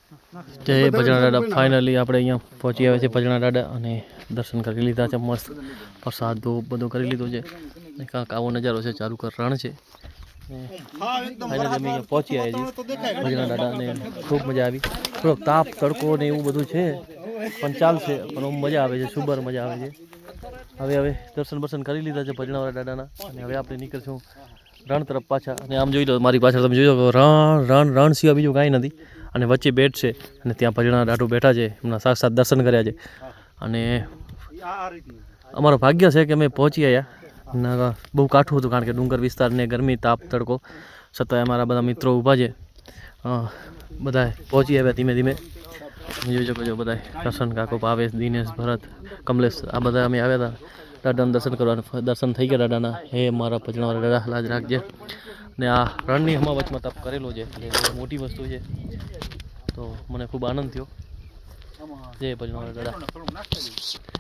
જય ભજણા દાદા ફાઇનલી આપણે અહીંયા પહોંચી આવ્યા છે ભજણા દાદા અને દર્શન કરી લીધા છે મસ્ત પ્રસાદ ધૂપ બધું કરી લીધું છે અને કાંક આવો નજારો છે ચાલુ કર રણ છે ફાઇનલી અમે અહીંયા પહોંચી આવ્યા છીએ ભજણા દાદા અને ખૂબ મજા આવી થોડોક તાપ તડકો ને એવું બધું છે પણ ચાલશે પણ મજા આવે છે સુબર મજા આવે છે હવે દર્શન બર્શન કરી લીધા છે ભજણાવાળા દાદાના અને હવે આપણે નીકળશું રણ તરફ પાછા અને આમ જોઈ લો મારી પાછળ તમે જોઈ શકો રણ સિવાય બીજું કાંઈ નથી અને વચ્ચે બેટ છે અને ત્યાં ભજણા દાદુ બેઠા છે એમના સાક્ષાત દર્શન કર્યા છે અને અમારું ભાગ્ય છે કે અમે પહોંચી આવ્યા બહુ કાઠું હતું કારણ કે ડુંગર વિસ્તાર ને ગરમી તાપ તડકો છતાંય અમારા બધા મિત્રો ઊભા છે બધા પહોંચી આવ્યા ધીમે ધીમે જોઈ શકો છો બધા કરશન કાકો ભાવેશ દિનેશ ભરત કમલેશ આ બધા અમે આવ્યા હતા દાદાના દર્શન કરવા દર્શન થઈ ગયા દાદાના હે મારા ભજણાવાળા દાદા લાજ રાખજે ને આ રણની હમાવચમાં તપ કરેલો છે એટલે બહુ મોટી વસ્તુ છે તો મને ખૂબ આનંદ થયો જય ભજણાવાળા દાદા